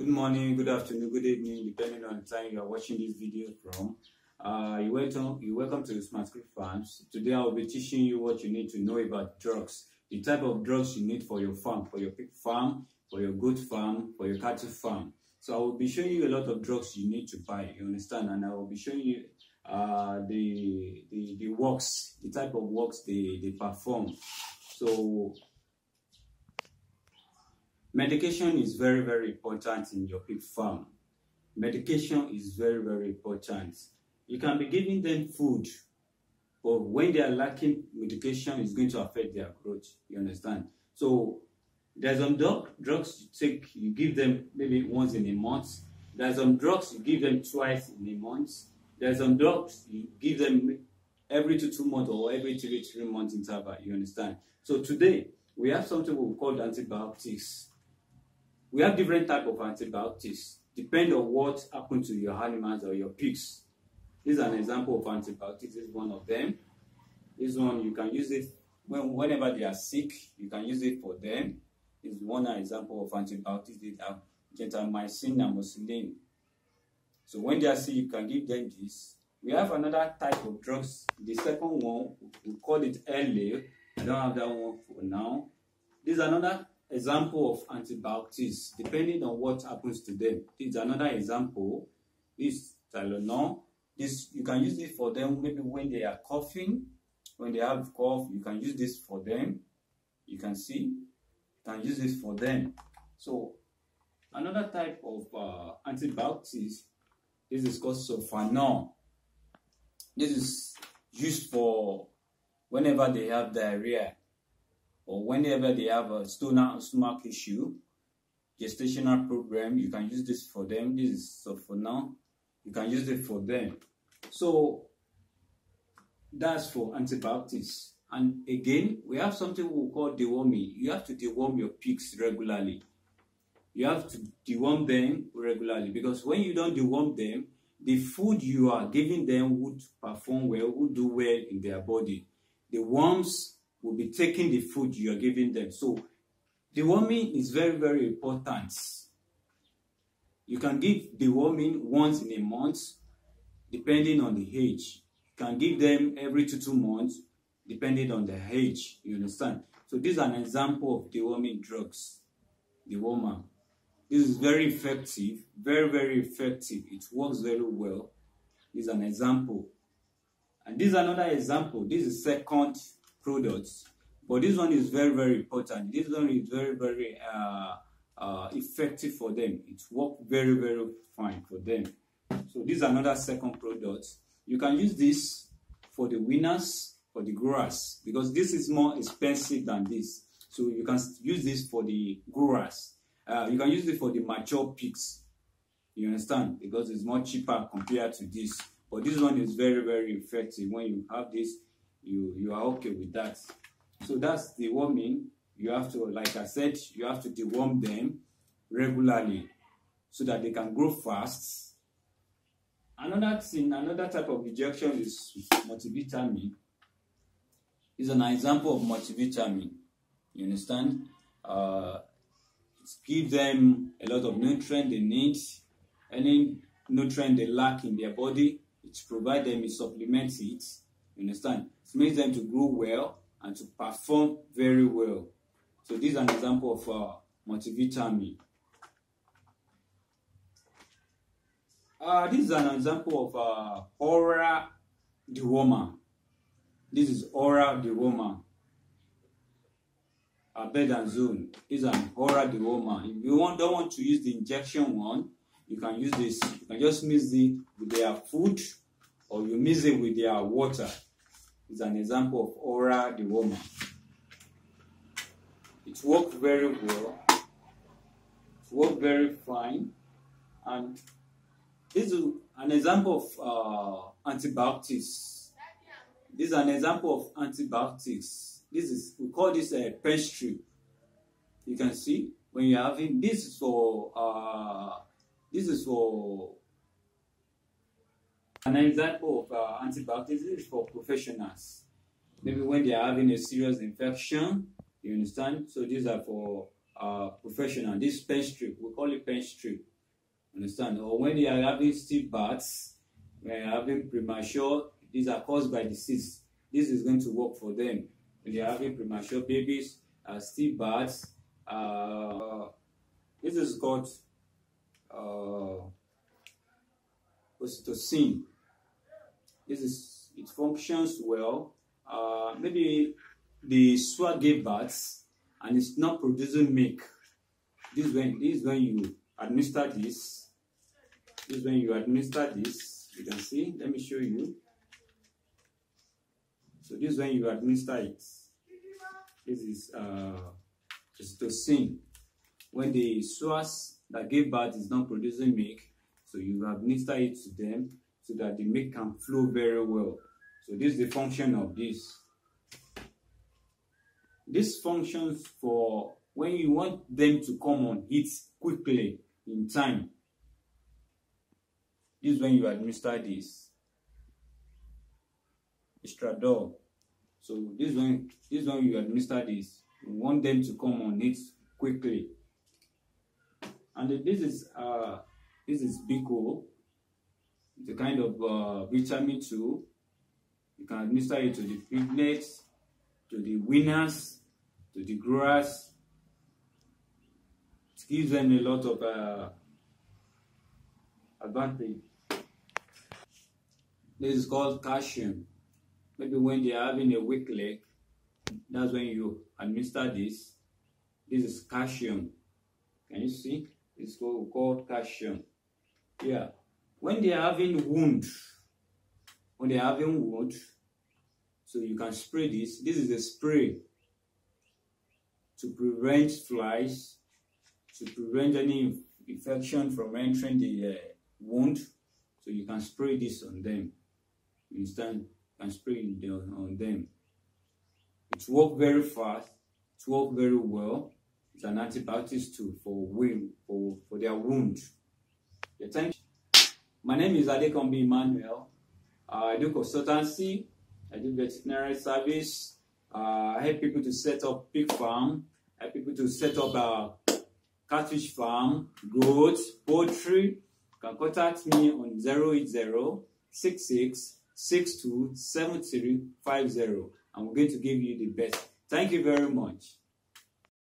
Good morning, good afternoon, good evening, depending on the time you are watching this video from. You're welcome to Smart Script Farms. Today I'll be teaching you what you need to know about drugs, the type of drugs you need for your farm, for your pig farm, for your goat farm, for your cattle farm. So I will be showing you a lot of drugs you need to buy, you understand, and I will be showing you the works, the type of works they perform. So medication is very, very important in your pig farm. Medication is very, very important. You can be giving them food, but when they are lacking medication, it's going to affect their growth. You understand? So there's some drugs you give them maybe once in a month. There's some drugs you give them twice in a month. There's some drugs you give them every 2 months or every 3 months interval. You understand? So today we have something we call antibiotics. We have different types of antibiotics, depending on what happened to your animals or your pigs. This is an example of antibiotics. This is one of them. This one, you can use it whenever they are sick. You can use it for them. This is one example of antibiotics. They have gentamicin, amoxicillin. So when they are sick, you can give them this. We have another type of drugs. The second one, we call it LA. I don't have that one for now. This is another example of antibiotics, depending on what happens to them. This is another example. This Tylenol. This you can use it for them maybe when they are coughing, when they have cough. You can use this for them. You can see, you can use this for them. So another type of antibiotics. This is called sulfonol. This is used for whenever they have diarrhea, or whenever they have a stomach issue, gestational program. You can use this for them. This is sulfonol. You can use it for them. So that's for antibiotics. And again, we have something we call deworming. You have to deworm your pigs regularly. You have to deworm them regularly, because when you don't deworm them, the food you are giving them would perform well, would do well in their body. The worms will be taking the food you are giving them. So deworming is very, very important. You can give deworming once in a month, depending on the age. You can give them every 2 months, depending on the age. You understand? So this is an example of deworming drugs. Dewormer. This is very effective, very, very effective. It works very well. This is an example. And this is another example. This is second product. But this one is very, very important. This one is very, very effective for them. It works very, very fine for them. So this is another second product. You can use this for the winners, for the growers, because this is more expensive than this. So you can use this for the growers. You can use it for the mature pigs. You understand? Because it's more cheaper compared to this. But this one is very, very effective. When you have this, you are okay with that. So that's deworming. You have to, like I said, you have to deworm them regularly so that they can grow fast. Another thing, another type of injection is multivitamin. It's an example of multivitamin. You understand? It gives them a lot of nutrients they need. Any nutrient they lack in their body, it provides them, it supplements it. You understand? It makes them to grow well and to perform very well. So this is an example of multivitamin. This is an example of oral dewormer. This is oral dewormer. Albendazole is an oral dewormer. If you don't want to use the injection one, you can use this. You can just mix it with their food, or you mix it with their water. It's an example of oral dewormer. It works very well. It works very fine. And this is an example of antibiotics. This is an example of antibiotics. We call this a pen strip. You can see when you're having this is for an example of antibiotics. This is for professionals. Maybe when they are having a serious infection, you understand? So these are for professional. This pen strip, we call it pen strip. Understand? Or when they are having stillbirths, when they are having premature, these are caused by disease. This is going to work for them. When they are having premature babies, stillbirths, this is called oxytocin. It functions well. Maybe the swag gave birth and it's not producing milk. This is when you administer this. This is when you administer this. You can see. Let me show you. So this is when you administer it. This is oxytocin. When the source that gave birth is not producing milk, so you administer it to them so that the milk can flow very well. So this is the function of this. This functions for when you want them to come on heat quickly in time. This is when you administer this. Estradiol. So this is when you administer this. You want them to come on heat quickly. And this is Bico. It's a kind of vitamin 2. You can administer it to the piglets, to the weaners, to the growers. It gives them a lot of advantage. This is called calcium. Maybe when they are having a weak leg, that's when you administer this. This is calcium. Can you see? It's called calcium. Yeah. When they are having wound, so you can spray this. This is a spray to prevent flies, to prevent any infection from entering the wound. So you can spray this on them. You understand? You can spray it on them. It works very fast. It works very well. It's an antibiotic too for their wound. Yeah, thank you. My name is Adekombi Emmanuel. I do consultancy. I do veterinary service. I help people to set up pig farm. I help people to set up a catfish farm, goat, poultry. You can contact me on 080-6662-7350. I'm going to give you the best. Thank you very much.